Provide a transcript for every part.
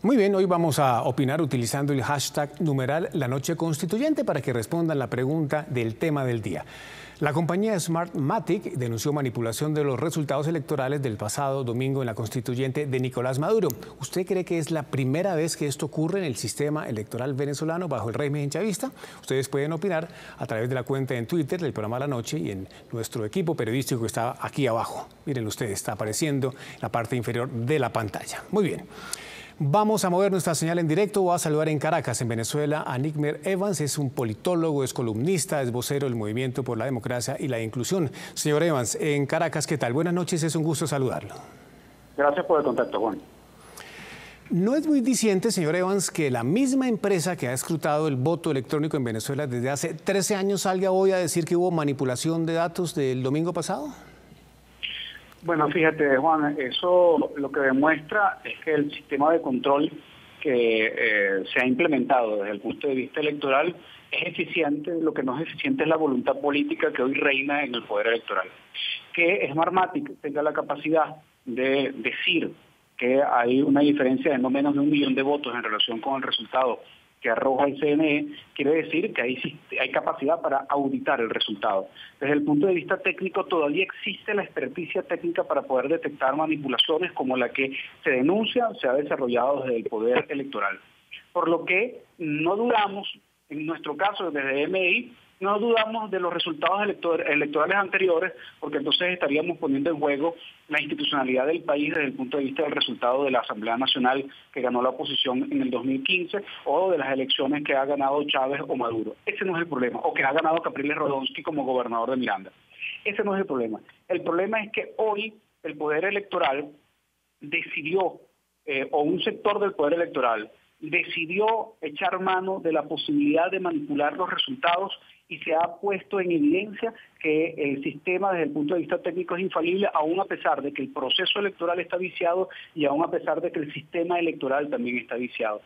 Muy bien, hoy vamos a opinar utilizando el hashtag numeral La Noche Constituyente para que respondan la pregunta del tema del día. La compañía Smartmatic denunció manipulación de los resultados electorales del pasado domingo en la constituyente de Nicolás Maduro. ¿Usted cree que es la primera vez que esto ocurre en el sistema electoral venezolano bajo el régimen chavista? Ustedes pueden opinar a través de la cuenta en Twitter del programa La Noche y en nuestro equipo periodístico que está aquí abajo. Miren ustedes, está apareciendo en la parte inferior de la pantalla. Muy bien. Vamos a mover nuestra señal en directo. Voy a saludar en Caracas, en Venezuela, a Nickmer Evans. Es un politólogo, es columnista, es vocero del Movimiento por la Democracia y la Inclusión. Señor Evans, en Caracas, ¿qué tal? Buenas noches, es un gusto saludarlo. Gracias por el contacto, Juan. No es muy diciente, señor Evans, que la misma empresa que ha escrutado el voto electrónico en Venezuela desde hace 13 años salga hoy a decir que hubo manipulación de datos del domingo pasado. Bueno, fíjate, Juan, eso lo que demuestra es que el sistema de control que se ha implementado desde el punto de vista electoral es eficiente. Lo que no es eficiente es la voluntad política que hoy reina en el poder electoral. Que Smartmatic tenga la capacidad de decir que hay una diferencia de no menos de 1 millón de votos en relación con el resultado que arroja el CNE, quiere decir que hay capacidad para auditar el resultado. Desde el punto de vista técnico, todavía existe la experticia técnica para poder detectar manipulaciones como la que se denuncia, se ha desarrollado desde el Poder Electoral. Por lo que no dudamos, en nuestro caso desde MI, no dudamos de los resultados electorales anteriores, porque entonces estaríamos poniendo en juego la institucionalidad del país desde el punto de vista del resultado de la Asamblea Nacional que ganó la oposición en el 2015 o de las elecciones que ha ganado Chávez o Maduro. Ese no es el problema, o que ha ganado Capriles Radonsky como gobernador de Miranda. Ese no es el problema. El problema es que hoy el Poder Electoral decidió, o un sector del Poder Electoral, decidió echar mano de la posibilidad de manipular los resultados y se ha puesto en evidencia que el sistema desde el punto de vista técnico es infalible, aún a pesar de que el proceso electoral está viciado y aún a pesar de que el sistema electoral también está viciado.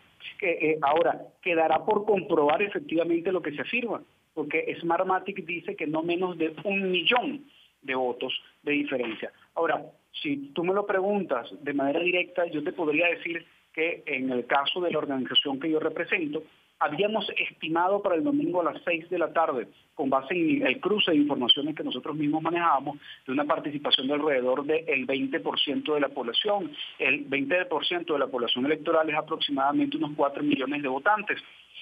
Ahora, quedará por comprobar efectivamente lo que se afirma, porque Smartmatic dice que no menos de 1 millón de votos de diferencia. Ahora, si tú me lo preguntas de manera directa, yo te podría decir que en el caso de la organización que yo represento, habíamos estimado para el domingo a las 6 de la tarde, con base en el cruce de informaciones que nosotros mismos manejábamos, de una participación de alrededor del 20% de la población. El 20% de la población electoral es aproximadamente unos 4 millones de votantes.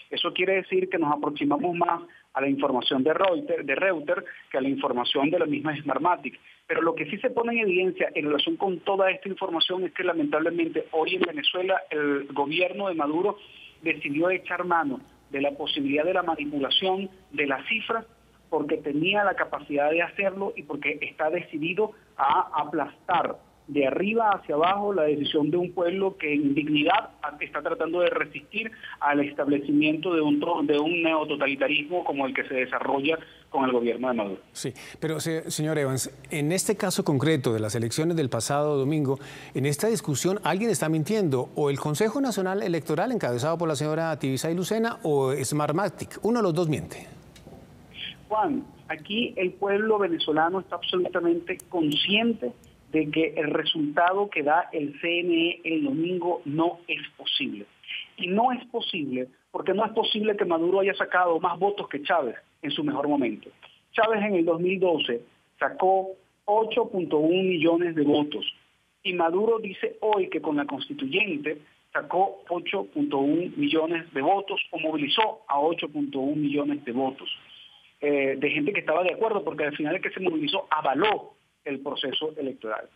Eso quiere decir que nos aproximamos más a la información de Reuters que a la información de la misma Smartmatic. Pero lo que sí se pone en evidencia en relación con toda esta información es que lamentablemente hoy en Venezuela el gobierno de Maduro decidió echar mano de la posibilidad de la manipulación de las cifras porque tenía la capacidad de hacerlo y porque está decidido a aplastar de arriba hacia abajo la decisión de un pueblo que en dignidad está tratando de resistir al establecimiento de un neototalitarismo como el que se desarrolla con el gobierno de Maduro. Sí, pero señor Evans, en este caso concreto de las elecciones del pasado domingo, en esta discusión alguien está mintiendo, o el Consejo Nacional Electoral encabezado por la señora Tibisay Lucena o Smartmatic, uno de los dos miente. Juan, aquí el pueblo venezolano está absolutamente consciente de que el resultado que da el CNE el domingo no es posible. Y no es posible porque no es posible que Maduro haya sacado más votos que Chávez en su mejor momento. Chávez en el 2012 sacó 8.1 millones de votos y Maduro dice hoy que con la constituyente sacó 8.1 millones de votos o movilizó a 8.1 millones de votos de gente que estaba de acuerdo, porque al final el que se movilizó avaló el proceso electoral.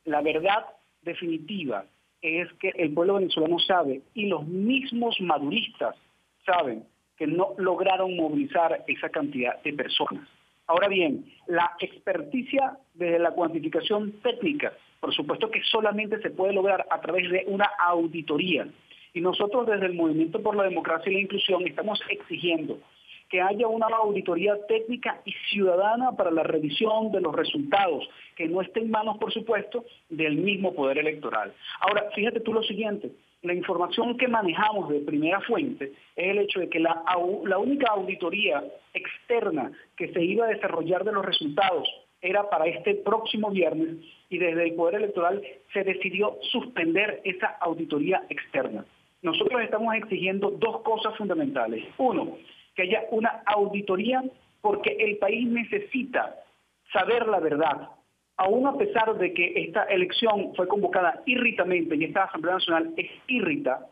La verdad definitiva es que el pueblo venezolano sabe, y los mismos maduristas saben, que no lograron movilizar esa cantidad de personas. Ahora bien, la experticia desde la cuantificación técnica, por supuesto que solamente se puede lograr a través de una auditoría. Y nosotros desde el Movimiento por la Democracia y la Inclusión estamos exigiendo que haya una auditoría técnica y ciudadana para la revisión de los resultados, que no esté en manos, por supuesto, del mismo Poder Electoral. Ahora, fíjate tú lo siguiente, la información que manejamos de primera fuente es el hecho de que la única auditoría externa que se iba a desarrollar de los resultados era para este próximo viernes y desde el Poder Electoral se decidió suspender esa auditoría externa. Nosotros estamos exigiendo dos cosas fundamentales. Uno, que haya una auditoría porque el país necesita saber la verdad. Aún a pesar de que esta elección fue convocada írritamente y esta Asamblea Nacional es írrita,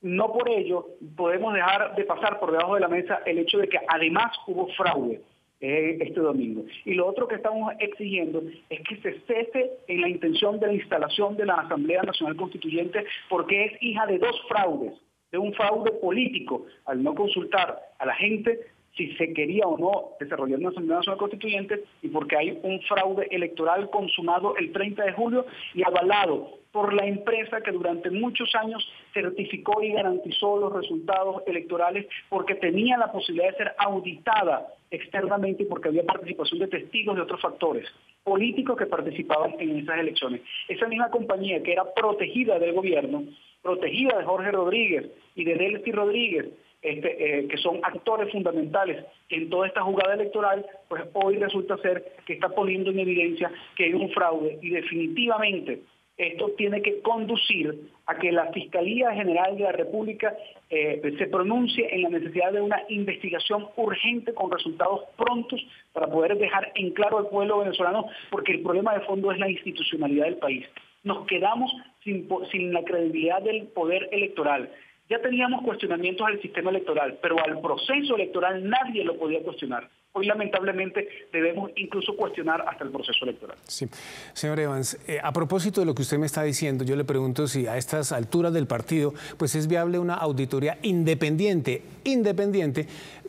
no por ello podemos dejar de pasar por debajo de la mesa el hecho de que además hubo fraude este domingo. Y lo otro que estamos exigiendo es que se cese en la intención de la instalación de la Asamblea Nacional Constituyente porque es hija de dos fraudes, de un fraude político al no consultar a la gente si se quería o no desarrollar una Asamblea Nacional Constituyente y porque hay un fraude electoral consumado el 30 de julio y avalado por la empresa que durante muchos años certificó y garantizó los resultados electorales porque tenía la posibilidad de ser auditada externamente y porque había participación de testigos de otros factores políticos que participaban en esas elecciones. Esa misma compañía que era protegida del gobierno, protegida de Jorge Rodríguez y de Delcy Rodríguez, que son actores fundamentales en toda esta jugada electoral, pues hoy resulta ser que está poniendo en evidencia que hay un fraude y definitivamente esto tiene que conducir a que la Fiscalía General de la República se pronuncie en la necesidad de una investigación urgente con resultados prontos para poder dejar en claro al pueblo venezolano, porque el problema de fondo es la institucionalidad del país. Nos quedamos sin la credibilidad del poder electoral. Ya teníamos cuestionamientos al sistema electoral, pero al proceso electoral nadie lo podía cuestionar. Hoy, lamentablemente, debemos incluso cuestionar hasta el proceso electoral. Sí. Señor Evans, a propósito de lo que usted me está diciendo, yo le pregunto si a estas alturas del partido pues es viable una auditoría independiente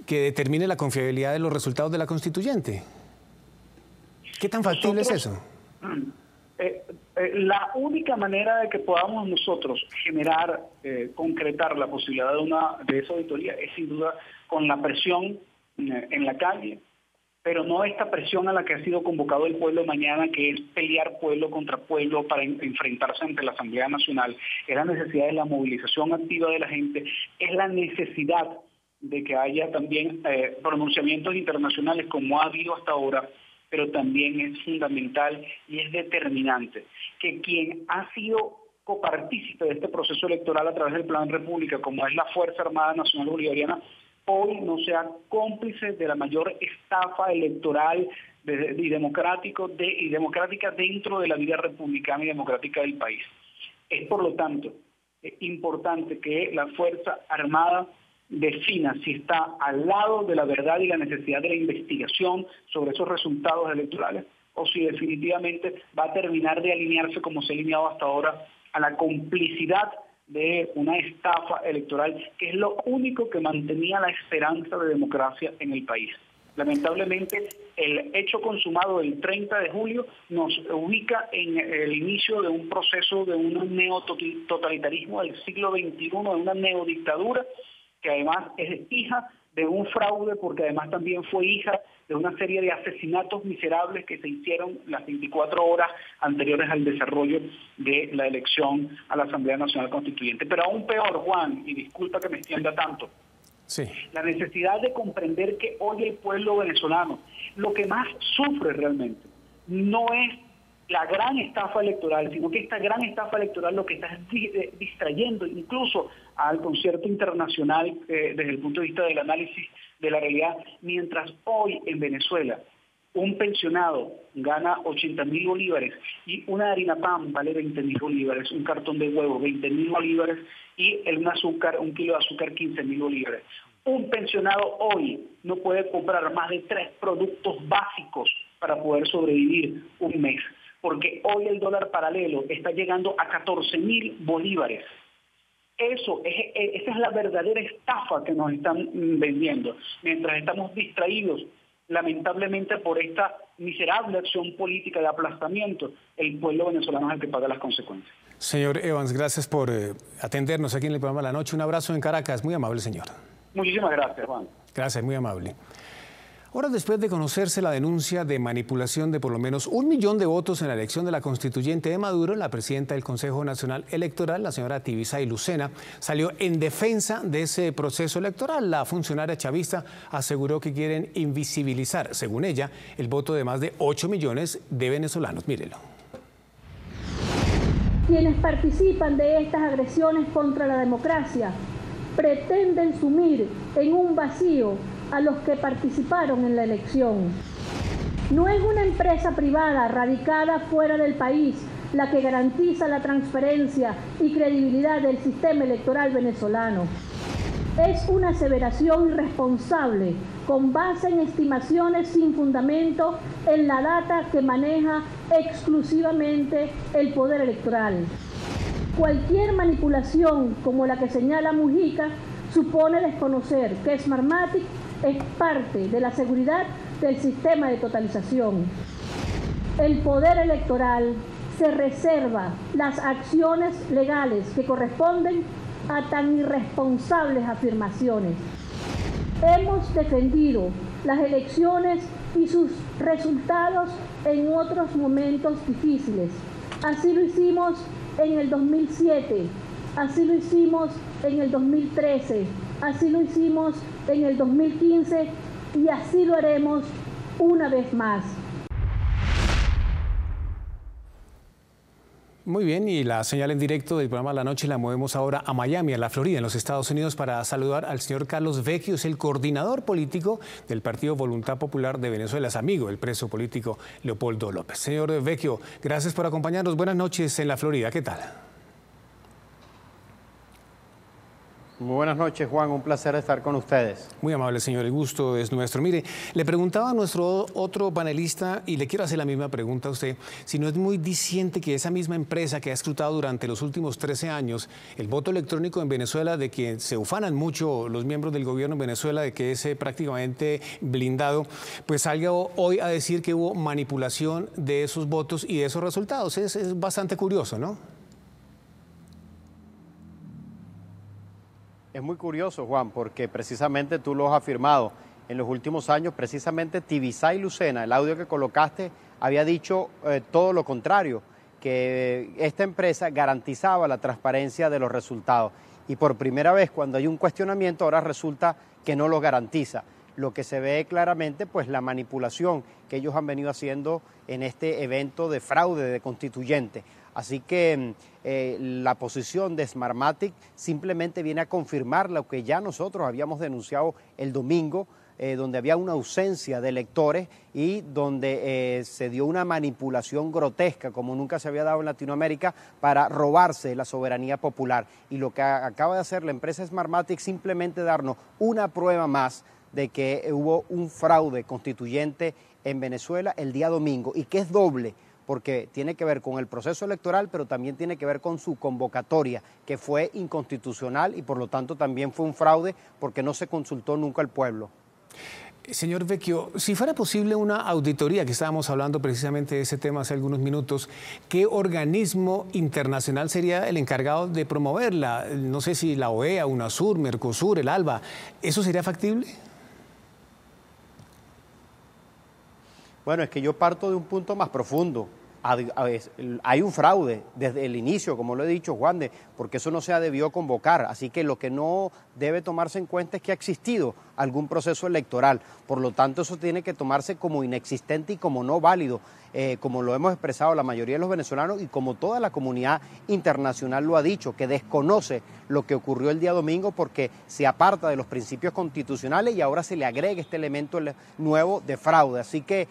que determine la confiabilidad de los resultados de la constituyente. ¿Qué tan factible es eso? La única manera de que podamos nosotros generar, concretar la posibilidad de esa auditoría es sin duda con la presión en la calle, pero no esta presión a la que ha sido convocado el pueblo mañana, que es pelear pueblo contra pueblo para enfrentarse ante la Asamblea Nacional. Es la necesidad de la movilización activa de la gente, es la necesidad de que haya también pronunciamientos internacionales como ha habido hasta ahora, pero también es fundamental y es determinante que quien ha sido copartícipe de este proceso electoral a través del Plan República, como es la Fuerza Armada Nacional Bolivariana, hoy no sea cómplice de la mayor estafa electoral y democrática dentro de la vida republicana y democrática del país. Es por lo tanto importante que la Fuerza Armada defina si está al lado de la verdad y la necesidad de la investigación sobre esos resultados electorales o si definitivamente va a terminar de alinearse como se ha alineado hasta ahora a la complicidad de una estafa electoral, que es lo único que mantenía la esperanza de democracia en el país. Lamentablemente, el hecho consumado del 30 de julio nos ubica en el inicio de un proceso de un neototalitarismo del siglo XXI, de una neodictadura, que además es hija de un fraude, porque además también fue hija de una serie de asesinatos miserables que se hicieron las 24 horas anteriores al desarrollo de la elección a la Asamblea Nacional Constituyente. Pero aún peor, Juan, y disculpa que me extienda tanto, sí, la necesidad de comprender que hoy el pueblo venezolano lo que más sufre realmente no es la gran estafa electoral, sino que esta gran estafa electoral lo que está es distrayendo incluso al concierto internacional desde el punto de vista del análisis de la realidad, mientras hoy en Venezuela un pensionado gana 80.000 bolívares y una harina pan vale 20.000 bolívares, un cartón de huevo 20.000 bolívares y un kilo de azúcar 15.000 bolívares. Un pensionado hoy no puede comprar más de 3 productos básicos para poder sobrevivir un mes, porque hoy el dólar paralelo está llegando a 14.000 bolívares. Esa es la verdadera estafa que nos están vendiendo, mientras estamos distraídos, lamentablemente, por esta miserable acción política de aplastamiento. El pueblo venezolano es el que paga las consecuencias. Señor Evans, gracias por atendernos aquí en el programa La Noche. Un abrazo en Caracas. Muy amable, señor. Muchísimas gracias, Juan. Gracias, muy amable. Horas después de conocerse la denuncia de manipulación de por lo menos 1 millón de votos en la elección de la constituyente de Maduro, la presidenta del Consejo Nacional Electoral, la señora Tibisay Lucena, salió en defensa de ese proceso electoral. La funcionaria chavista aseguró que quieren invisibilizar, según ella, el voto de más de 8 millones de venezolanos. Mírelo. Quienes participan de estas agresiones contra la democracia pretenden sumir en un vacío a los que participaron en la elección. No es una empresa privada radicada fuera del país la que garantiza la transparencia y credibilidad del sistema electoral venezolano. Es una aseveración irresponsable con base en estimaciones sin fundamento en la data que maneja exclusivamente el poder electoral. Cualquier manipulación como la que señala Mujica supone desconocer que Smartmatic es parte de la seguridad del sistema de totalización. El poder electoral se reserva las acciones legales que corresponden a tan irresponsables afirmaciones. Hemos defendido las elecciones y sus resultados en otros momentos difíciles. Así lo hicimos en el 2007, así lo hicimos en el 2013, así lo hicimos en el 2015 y así lo haremos una vez más. Muy bien, y la señal en directo del programa La Noche la movemos ahora a Miami, a la Florida, en los Estados Unidos, para saludar al señor Carlos Vecchio, es el coordinador político del Partido Voluntad Popular de Venezuela, es amigo del preso político Leopoldo López. Señor Vecchio, gracias por acompañarnos. Buenas noches en la Florida, ¿qué tal? Muy buenas noches, Juan. Un placer estar con ustedes. Muy amable, señor. El gusto es nuestro. Mire, le preguntaba a nuestro otro panelista, y le quiero hacer la misma pregunta a usted, si no es muy diciente que esa misma empresa que ha escrutado durante los últimos 13 años el voto electrónico en Venezuela, de que se ufanan mucho los miembros del gobierno en Venezuela, de que es prácticamente blindado, pues salga hoy a decir que hubo manipulación de esos votos y de esos resultados. Es bastante curioso, ¿no? Es muy curioso, Juan, porque precisamente tú lo has afirmado. En los últimos años, precisamente Tibisay Lucena, el audio que colocaste, había dicho todo lo contrario, que esta empresa garantizaba la transparencia de los resultados. Y por primera vez, cuando hay un cuestionamiento, ahora resulta que no lo garantiza. Lo que se ve claramente, pues la manipulación que ellos han venido haciendo en este evento de fraude de constituyente. Así que la posición de Smartmatic simplemente viene a confirmar lo que ya nosotros habíamos denunciado el domingo, donde había una ausencia de electores y donde se dio una manipulación grotesca como nunca se había dado en Latinoamérica para robarse la soberanía popular. Y lo que acaba de hacer la empresa Smartmatic simplemente darnos una prueba más de que hubo un fraude constituyente en Venezuela el día domingo y que es doble, porque tiene que ver con el proceso electoral, pero también tiene que ver con su convocatoria, que fue inconstitucional y por lo tanto también fue un fraude porque no se consultó nunca al pueblo. Señor Vecchio, si fuera posible una auditoría, que estábamos hablando precisamente de ese tema hace algunos minutos, ¿qué organismo internacional sería el encargado de promoverla? No sé si la OEA, UNASUR, Mercosur, el ALBA, ¿eso sería factible? Bueno, es que yo parto de un punto más profundo. Hay un fraude desde el inicio, como lo he dicho, Juan, porque eso no se debió convocar. Así que lo que no debe tomarse en cuenta es que ha existido algún proceso electoral. Por lo tanto, eso tiene que tomarse como inexistente y como no válido, como lo hemos expresado la mayoría de los venezolanos y como toda la comunidad internacional lo ha dicho, que desconoce lo que ocurrió el día domingo porque se aparta de los principios constitucionales y ahora se le agrega este elemento nuevo de fraude. Así que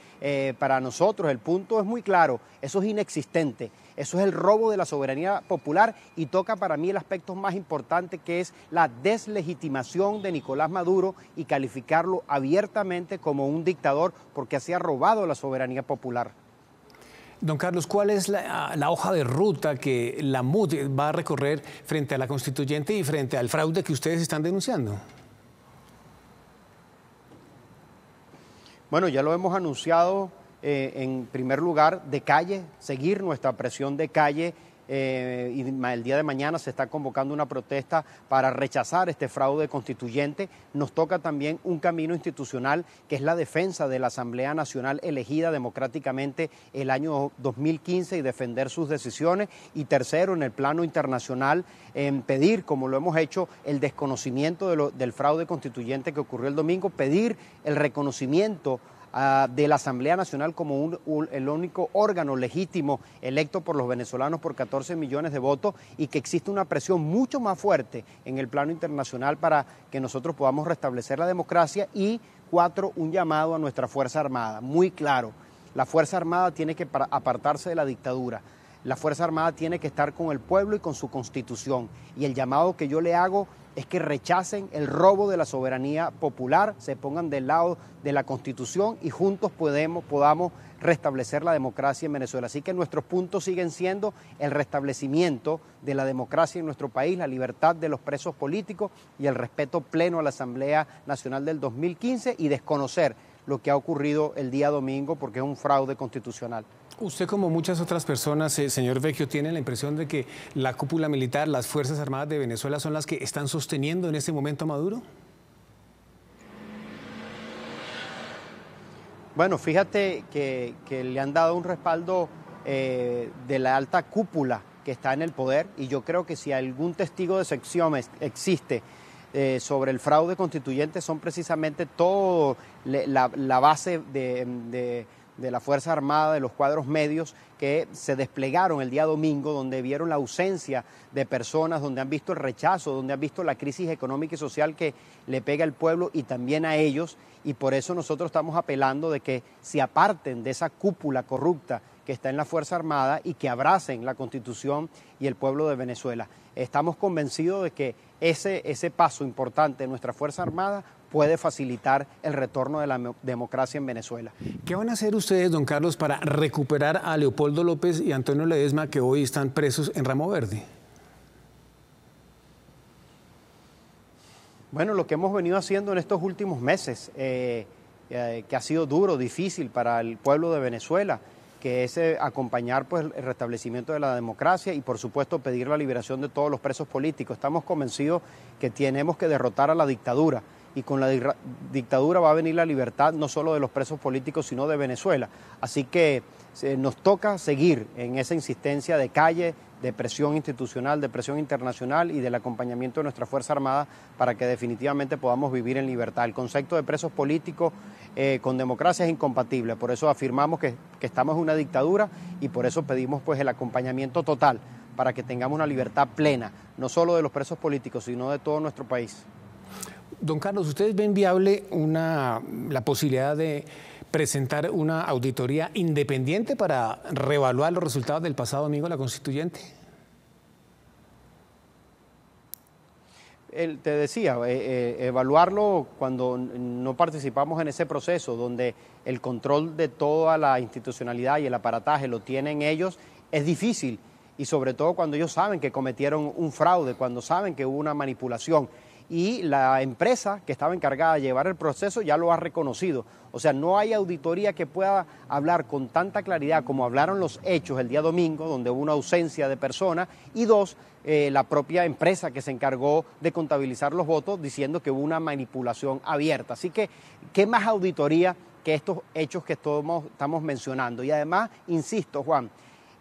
para nosotros el punto es muy claro, eso es inexistente. Eso es el robo de la soberanía popular y toca para mí el aspecto más importante, que es la deslegitimación de Nicolás Maduro y calificarlo abiertamente como un dictador porque así ha robado la soberanía popular. Don Carlos, ¿cuál es la hoja de ruta que la MUD va a recorrer frente a la constituyente y frente al fraude que ustedes están denunciando? Bueno, ya lo hemos anunciado. En primer lugar, de calle, seguir nuestra presión de calle y el día de mañana se está convocando una protesta para rechazar este fraude constituyente. Nos toca también un camino institucional que es la defensa de la Asamblea Nacional elegida democráticamente el año 2015 y defender sus decisiones. Y tercero, en el plano internacional, pedir, como lo hemos hecho, el desconocimiento del fraude constituyente que ocurrió el domingo, pedir el reconocimiento de la Asamblea Nacional como el único órgano legítimo electo por los venezolanos por 14 millones de votos y que existe una presión mucho más fuerte en el plano internacional para que nosotros podamos restablecer la democracia. Y 4, un llamado a nuestra Fuerza Armada, muy claro. La Fuerza Armada tiene que apartarse de la dictadura. La Fuerza Armada tiene que estar con el pueblo y con su Constitución. Y el llamado que yo le hago es que rechacen el robo de la soberanía popular, se pongan del lado de la Constitución y juntos podamos restablecer la democracia en Venezuela. Así que nuestros puntos siguen siendo el restablecimiento de la democracia en nuestro país, la libertad de los presos políticos y el respeto pleno a la Asamblea Nacional del 2015 y desconocer lo que ha ocurrido el día domingo porque es un fraude constitucional. Usted, como muchas otras personas, señor Vecchio, tiene la impresión de que la cúpula militar, las Fuerzas Armadas de Venezuela son las que están sosteniendo en este momento a Maduro. Bueno, fíjate que le han dado un respaldo de la alta cúpula que está en el poder y yo creo que si algún testigo de excepción existe sobre el fraude constituyente son precisamente todo la base de la Fuerza Armada, de los cuadros medios que se desplegaron el día domingo, donde vieron la ausencia de personas, donde han visto el rechazo, donde han visto la crisis económica y social que le pega al pueblo y también a ellos, y por eso nosotros estamos apelando de que se aparten de esa cúpula corrupta que está en la Fuerza Armada y que abracen la Constitución y el pueblo de Venezuela. Estamos convencidos de que ese paso importante de nuestra Fuerza Armada puede facilitar el retorno de la democracia en Venezuela. ¿Qué van a hacer ustedes, don Carlos, para recuperar a Leopoldo López y Antonio Ledesma, que hoy están presos en Ramo Verde? Bueno, lo que hemos venido haciendo en estos últimos meses, que ha sido duro, difícil para el pueblo de Venezuela, que es acompañar pues, el restablecimiento de la democracia y, por supuesto, pedir la liberación de todos los presos políticos. Estamos convencidos que tenemos que derrotar a la dictadura y con la dictadura va a venir la libertad no solo de los presos políticos, sino de Venezuela. Así que nos toca seguir en esa insistencia de calle, de presión institucional, de presión internacional y del acompañamiento de nuestra Fuerza Armada para que definitivamente podamos vivir en libertad. El concepto de presos políticos con democracia es incompatible, por eso afirmamos que estamos en una dictadura y por eso pedimos pues, el acompañamiento total para que tengamos una libertad plena, no solo de los presos políticos, sino de todo nuestro país. Don Carlos, ¿ustedes ven viable la posibilidad de presentar una auditoría independiente para reevaluar los resultados del pasado domingo de la Constituyente? Te decía, evaluarlo cuando no participamos en ese proceso, donde el control de toda la institucionalidad y el aparataje lo tienen ellos, es difícil. Y sobre todo cuando ellos saben que cometieron un fraude, cuando saben que hubo una manipulación. Y la empresa que estaba encargada de llevar el proceso ya lo ha reconocido. O sea, no hay auditoría que pueda hablar con tanta claridad como hablaron los hechos el día domingo, donde hubo una ausencia de personas, y 2, la propia empresa que se encargó de contabilizar los votos diciendo que hubo una manipulación abierta. Así que, ¿qué más auditoría que estos hechos que estamos mencionando? Y además, insisto, Juan,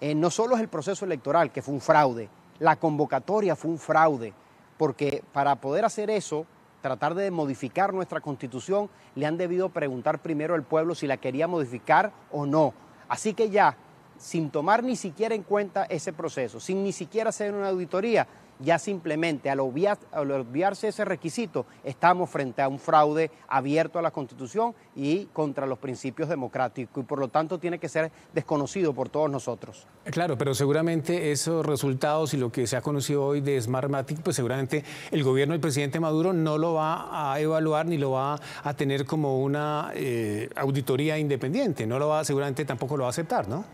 no solo es el proceso electoral que fue un fraude, la convocatoria fue un fraude. Porque para poder hacer eso, tratar de modificar nuestra Constitución, le han debido preguntar primero al pueblo si la quería modificar o no. Así que ya, sin tomar ni siquiera en cuenta ese proceso, sin ni siquiera hacer una auditoría, ya simplemente al obviarse ese requisito, estamos frente a un fraude abierto a la Constitución y contra los principios democráticos y por lo tanto tiene que ser desconocido por todos nosotros. Claro, pero seguramente esos resultados y lo que se ha conocido hoy de Smartmatic, pues seguramente el gobierno del presidente Maduro no lo va a evaluar ni lo va a tener como una auditoría independiente, no lo va, seguramente tampoco lo va a aceptar, ¿no?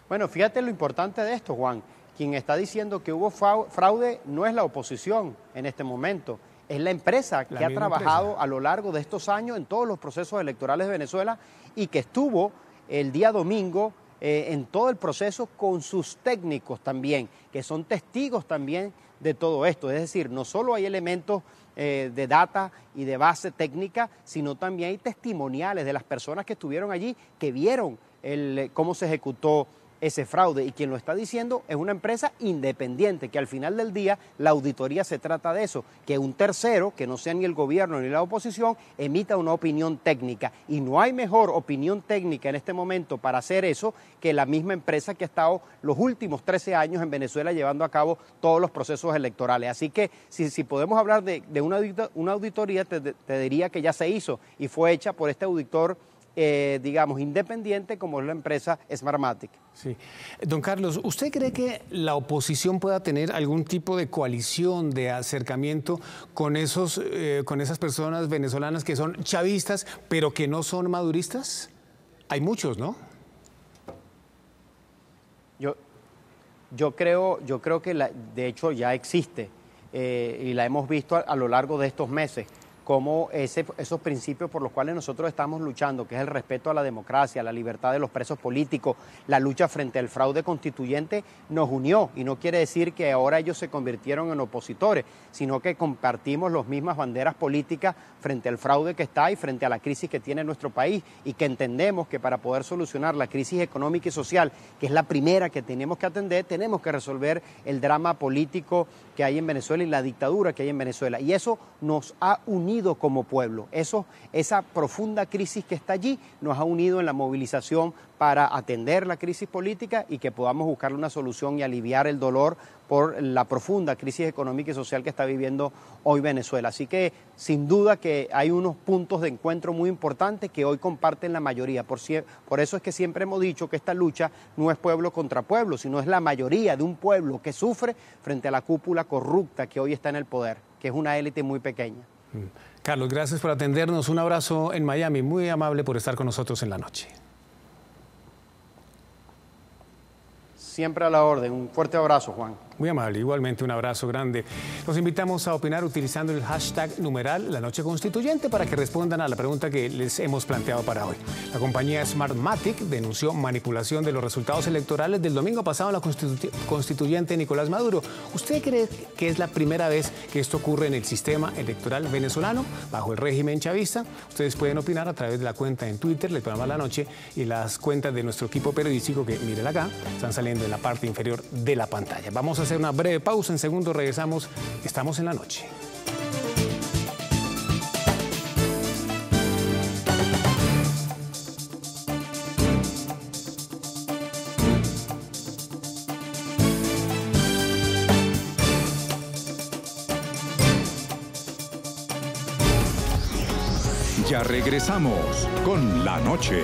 Bueno, fíjate lo importante de esto, Juan. Quien está diciendo que hubo fraude no es la oposición en este momento, es la empresa que ha trabajado a lo largo de estos años en todos los procesos electorales de Venezuela y que estuvo el día domingo en todo el proceso con sus técnicos también, que son testigos también de todo esto. Es decir, no solo hay elementos de data y de base técnica, sino también hay testimoniales de las personas que estuvieron allí, que vieron cómo se ejecutó ese fraude, y quien lo está diciendo es una empresa independiente, que al final del día la auditoría se trata de eso, que un tercero, que no sea ni el gobierno ni la oposición, emita una opinión técnica, y no hay mejor opinión técnica en este momento para hacer eso que la misma empresa que ha estado los últimos 13 años en Venezuela llevando a cabo todos los procesos electorales. Así que si podemos hablar de una auditoría, te diría que ya se hizo y fue hecha por este auditor digamos, independiente como es la empresa Smartmatic. Sí. Don Carlos, ¿usted cree que la oposición pueda tener algún tipo de coalición, de acercamiento con esas personas venezolanas que son chavistas, pero que no son maduristas? Hay muchos, ¿no? Yo creo que de hecho ya existe y la hemos visto a lo largo de estos meses, como esos principios por los cuales nosotros estamos luchando, que es el respeto a la democracia, la libertad de los presos políticos, la lucha frente al fraude constituyente, nos unió. Y no quiere decir que ahora ellos se convirtieron en opositores, sino que compartimos las mismas banderas políticas frente al fraude que está y frente a la crisis que tiene nuestro país, y que entendemos que para poder solucionar la crisis económica y social, que es la primera que tenemos que atender, tenemos que resolver el drama político que hay en Venezuela y la dictadura que hay en Venezuela. Y eso nos ha unido como pueblo. Esa profunda crisis que está allí nos ha unido en la movilización para atender la crisis política y que podamos buscarle una solución y aliviar el dolor por la profunda crisis económica y social que está viviendo hoy Venezuela. Así que sin duda que hay unos puntos de encuentro muy importantes que hoy comparten la mayoría. Por eso es que siempre hemos dicho que esta lucha no es pueblo contra pueblo, sino es la mayoría de un pueblo que sufre frente a la cúpula corrupta que hoy está en el poder, que es una élite muy pequeña. Carlos, gracias por atendernos. Un abrazo en Miami. Muy amable por estar con nosotros en la noche. Siempre a la orden. Un fuerte abrazo, Juan. Muy amable, igualmente un abrazo grande. Los invitamos a opinar utilizando el hashtag numeral La Noche Constituyente para que respondan a la pregunta que les hemos planteado para hoy. La compañía Smartmatic denunció manipulación de los resultados electorales del domingo pasado en la constituyente Nicolás Maduro. ¿Usted cree que es la primera vez que esto ocurre en el sistema electoral venezolano bajo el régimen chavista? Ustedes pueden opinar a través de la cuenta en Twitter, el programa La Noche, y las cuentas de nuestro equipo periodístico que, miren acá, están saliendo en la parte inferior de la pantalla. Vamos a hacer una breve pausa, en segundos regresamos. Estamos en la noche. Ya regresamos con La Noche.